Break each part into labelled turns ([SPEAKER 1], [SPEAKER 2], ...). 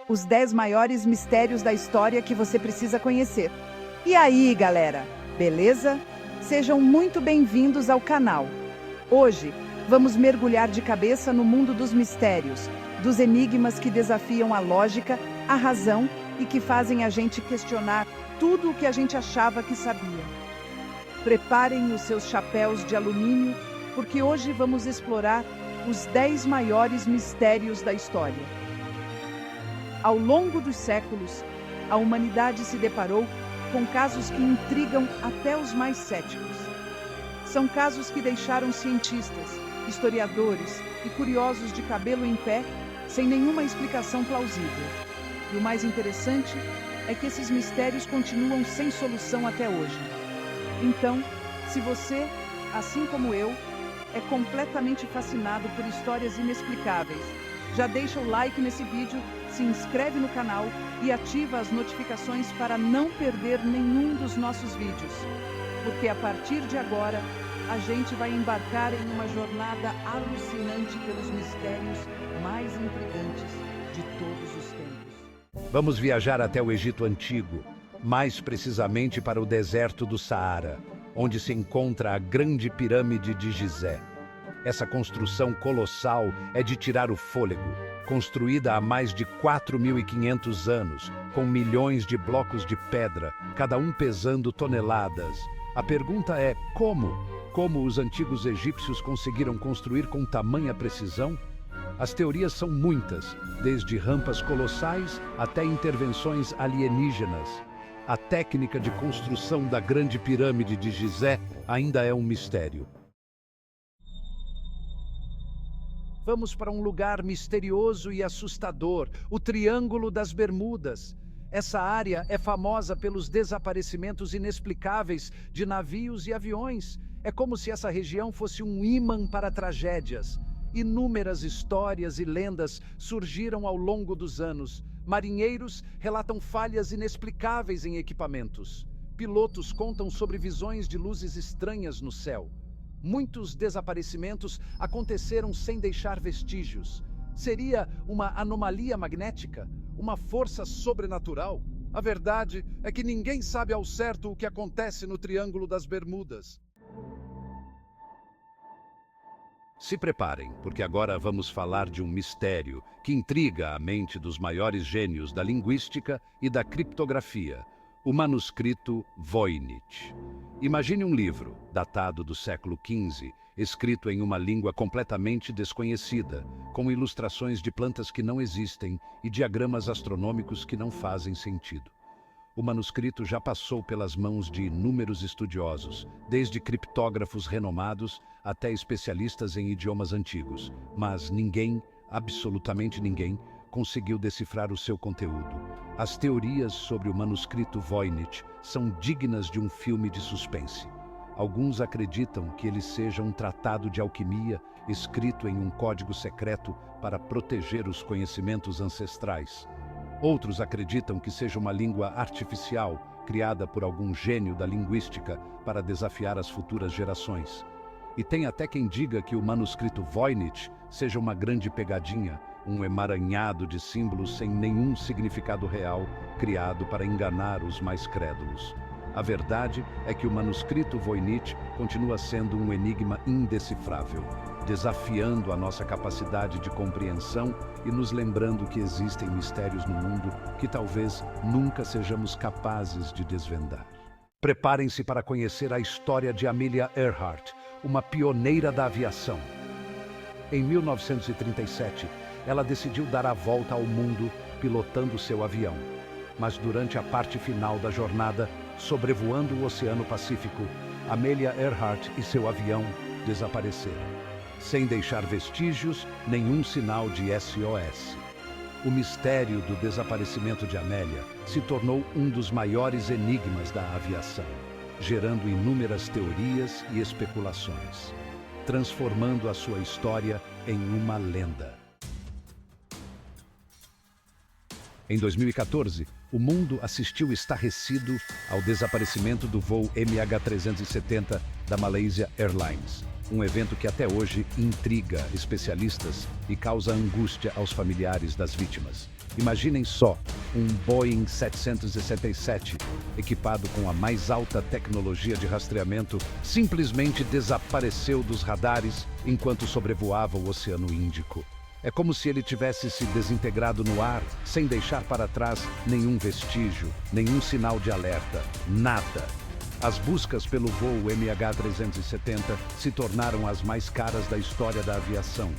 [SPEAKER 1] os 10 maiores mistérios da história que você precisa conhecer. E aí, galera, beleza? Sejam muito bem-vindos ao canal. Hoje, vamos mergulhar de cabeça no mundo dos mistérios, dos enigmas que desafiam a lógica, a razão e que fazem a gente questionar tudo o que a gente achava que sabia. Preparem os seus chapéus de alumínio, porque hoje vamos explorar os 10 maiores mistérios da história. Ao longo dos séculos, a humanidade se deparou com casos que intrigam até os mais céticos. São casos que deixaram cientistas, historiadores e curiosos de cabelo em pé, sem nenhuma explicação plausível. E o mais interessante é que esses mistérios continuam sem solução até hoje. Então, se você, assim como eu, é completamente fascinado por histórias inexplicáveis, já deixa o like nesse vídeo, se inscreve no canal e ativa as notificações para não perder nenhum dos nossos vídeos. Porque a partir de agora, a gente vai embarcar em uma jornada alucinante pelos mistérios mais intrigantes de todos os tempos.
[SPEAKER 2] Vamos viajar até o Egito Antigo, mais precisamente para o deserto do Saara, onde se encontra a Grande Pirâmide de Gizé. Essa construção colossal é de tirar o fôlego, construída há mais de 4.500 anos, com milhões de blocos de pedra, cada um pesando toneladas. A pergunta é como? Como os antigos egípcios conseguiram construir com tamanha precisão? As teorias são muitas, desde rampas colossais até intervenções alienígenas. A técnica de construção da Grande Pirâmide de Gizé ainda é um mistério. Vamos para um lugar misterioso e assustador, o Triângulo das Bermudas. Essa área é famosa pelos desaparecimentos inexplicáveis de navios e aviões. É como se essa região fosse um ímã para tragédias. Inúmeras histórias e lendas surgiram ao longo dos anos. Marinheiros relatam falhas inexplicáveis em equipamentos. Pilotos contam sobre visões de luzes estranhas no céu. Muitos desaparecimentos aconteceram sem deixar vestígios. Seria uma anomalia magnética? Uma força sobrenatural? A verdade é que ninguém sabe ao certo o que acontece no Triângulo das Bermudas. Se preparem, porque agora vamos falar de um mistério que intriga a mente dos maiores gênios da linguística e da criptografia, o manuscrito Voynich. Imagine um livro, datado do século XV, escrito em uma língua completamente desconhecida, com ilustrações de plantas que não existem e diagramas astronômicos que não fazem sentido. O manuscrito já passou pelas mãos de inúmeros estudiosos, desde criptógrafos renomados até especialistas em idiomas antigos, mas ninguém, absolutamente ninguém, conseguiu decifrar o seu conteúdo. As teorias sobre o manuscrito Voynich são dignas de um filme de suspense. Alguns acreditam que ele seja um tratado de alquimia escrito em um código secreto para proteger os conhecimentos ancestrais. Outros acreditam que seja uma língua artificial, criada por algum gênio da linguística para desafiar as futuras gerações. E tem até quem diga que o manuscrito Voynich seja uma grande pegadinha, um emaranhado de símbolos sem nenhum significado real, criado para enganar os mais crédulos. A verdade é que o manuscrito Voynich continua sendo um enigma indecifrável, desafiando a nossa capacidade de compreensão e nos lembrando que existem mistérios no mundo que talvez nunca sejamos capazes de desvendar. Preparem-se para conhecer a história de Amelia Earhart, uma pioneira da aviação. Em 1937, ela decidiu dar a volta ao mundo pilotando seu avião. Mas durante a parte final da jornada, sobrevoando o Oceano Pacífico, Amelia Earhart e seu avião desapareceram, sem deixar vestígios, nenhum sinal de SOS. O mistério do desaparecimento de Amélia se tornou um dos maiores enigmas da aviação, gerando inúmeras teorias e especulações, transformando a sua história em uma lenda. Em 2014, o mundo assistiu estarrecido ao desaparecimento do voo MH370 da Malaysia Airlines, um evento que até hoje intriga especialistas e causa angústia aos familiares das vítimas. Imaginem só, um Boeing 767, equipado com a mais alta tecnologia de rastreamento, simplesmente desapareceu dos radares enquanto sobrevoava o Oceano Índico. É como se ele tivesse se desintegrado no ar, sem deixar para trás nenhum vestígio, nenhum sinal de alerta, nada. As buscas pelo voo MH370 se tornaram as mais caras da história da aviação,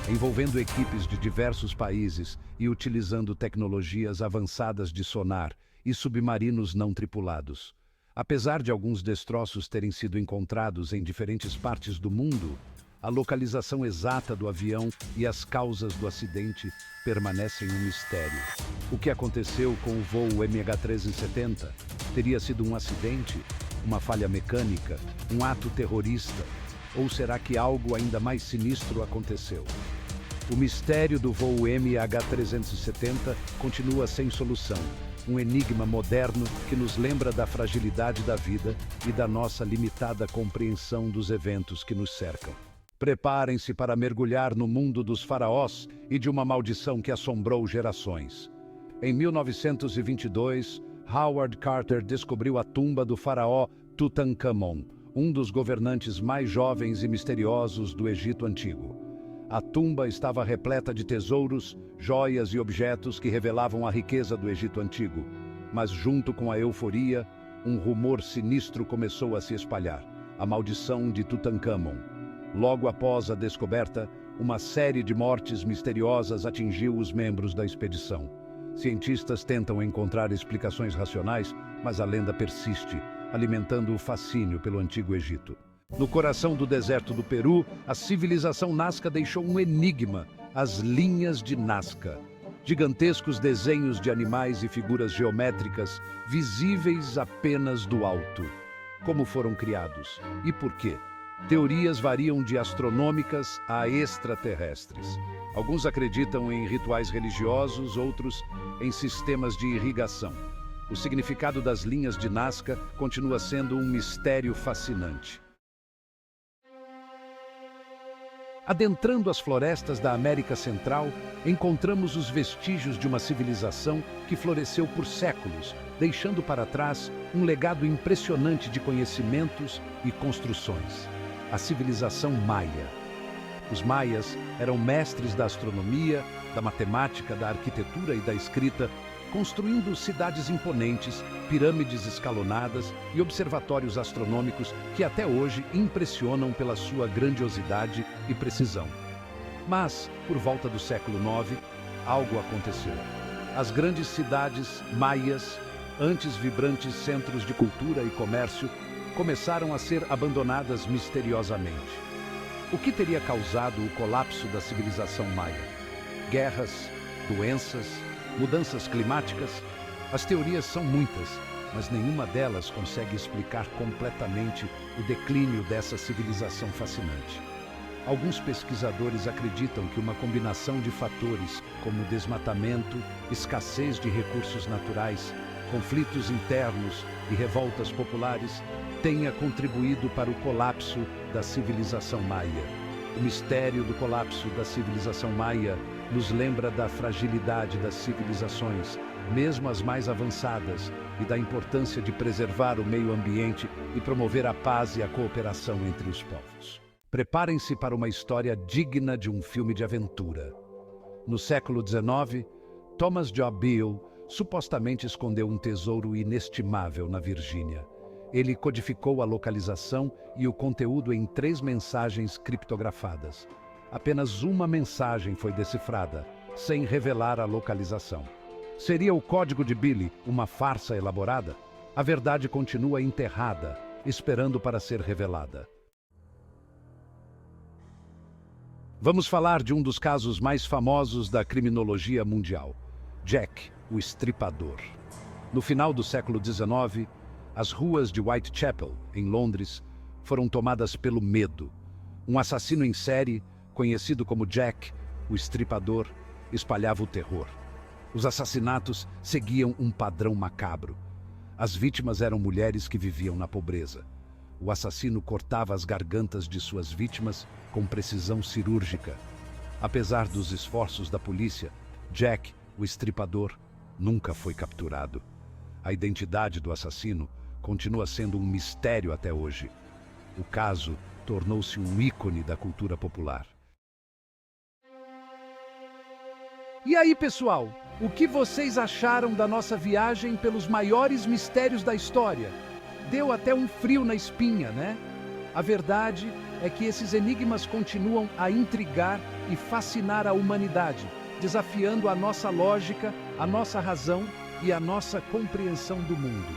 [SPEAKER 2] envolvendo equipes de diversos países e utilizando tecnologias avançadas de sonar e submarinos não tripulados. Apesar de alguns destroços terem sido encontrados em diferentes partes do mundo, a localização exata do avião e as causas do acidente permanecem um mistério. O que aconteceu com o voo MH370? Teria sido um acidente? Uma falha mecânica? Um ato terrorista? Ou será que algo ainda mais sinistro aconteceu? O mistério do voo MH370 continua sem solução. Um enigma moderno que nos lembra da fragilidade da vida e da nossa limitada compreensão dos eventos que nos cercam. Preparem-se para mergulhar no mundo dos faraós e de uma maldição que assombrou gerações. Em 1922, Howard Carter descobriu a tumba do faraó Tutankhamon, um dos governantes mais jovens e misteriosos do Egito Antigo. A tumba estava repleta de tesouros, joias e objetos que revelavam a riqueza do Egito Antigo. Mas junto com a euforia, um rumor sinistro começou a se espalhar: a maldição de Tutankhamon. Logo após a descoberta, uma série de mortes misteriosas atingiu os membros da expedição. Cientistas tentam encontrar explicações racionais, mas a lenda persiste, alimentando o fascínio pelo Antigo Egito. No coração do deserto do Peru, a civilização Nazca deixou um enigma: as linhas de Nazca. Gigantescos desenhos de animais e figuras geométricas, visíveis apenas do alto. Como foram criados? E por quê? Teorias variam de astronômicas a extraterrestres. Alguns acreditam em rituais religiosos, outros em sistemas de irrigação. O significado das linhas de Nazca continua sendo um mistério fascinante. Adentrando as florestas da América Central, encontramos os vestígios de uma civilização que floresceu por séculos, deixando para trás um legado impressionante de conhecimentos e construções. A civilização Maia. Os maias eram mestres da astronomia, da matemática, da arquitetura e da escrita, construindo cidades imponentes, pirâmides escalonadas e observatórios astronômicos que até hoje impressionam pela sua grandiosidade e precisão. Mas, por volta do século IX, algo aconteceu. As grandes cidades maias, antes vibrantes centros de cultura e comércio, começaram a ser abandonadas misteriosamente. O que teria causado o colapso da civilização maia? Guerras, doenças, mudanças climáticas? As teorias são muitas, mas nenhuma delas consegue explicar completamente o declínio dessa civilização fascinante. Alguns pesquisadores acreditam que uma combinação de fatores, como desmatamento, escassez de recursos naturais, conflitos internos e revoltas populares, tenha contribuído para o colapso da civilização maia. O mistério do colapso da civilização maia nos lembra da fragilidade das civilizações, mesmo as mais avançadas, e da importância de preservar o meio ambiente e promover a paz e a cooperação entre os povos. Preparem-se para uma história digna de um filme de aventura. No século XIX, Thomas Job Beale supostamente escondeu um tesouro inestimável na Virgínia. Ele codificou a localização e o conteúdo em 3 mensagens criptografadas. Apenas uma mensagem foi decifrada, sem revelar a localização. Seria o código de Beale uma farsa elaborada? A verdade continua enterrada, esperando para ser revelada. Vamos falar de um dos casos mais famosos da criminologia mundial: Jack, o Estripador. No final do século XIX, as ruas de Whitechapel, em Londres, foram tomadas pelo medo. Um assassino em série, conhecido como Jack, o Estripador, espalhava o terror. Os assassinatos seguiam um padrão macabro. As vítimas eram mulheres que viviam na pobreza. O assassino cortava as gargantas de suas vítimas com precisão cirúrgica. Apesar dos esforços da polícia, Jack O estripador nunca foi capturado. A identidade do assassino continua sendo um mistério até hoje. O caso tornou-se um ícone da cultura popular.
[SPEAKER 1] E aí, pessoal, o que vocês acharam da nossa viagem pelos maiores mistérios da história? Deu até um frio na espinha, né? A verdade é que esses enigmas continuam a intrigar e fascinar a humanidade, desafiando a nossa lógica, a nossa razão e a nossa compreensão do mundo.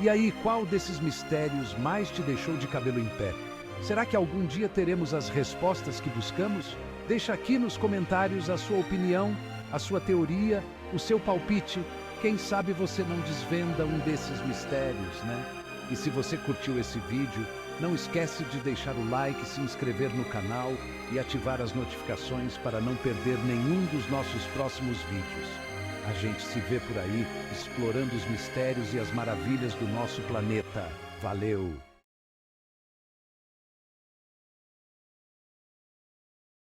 [SPEAKER 1] E aí, qual desses mistérios mais te deixou de cabelo em pé? Será que algum dia teremos as respostas que buscamos? Deixa aqui nos comentários a sua opinião, a sua teoria, o seu palpite. Quem sabe você não desvenda um desses mistérios, né? E se você curtiu esse vídeo, não esquece de deixar o like, se inscrever no canal e ativar as notificações para não perder nenhum dos nossos próximos vídeos. A gente se vê por aí, explorando os mistérios e as maravilhas do nosso planeta. Valeu!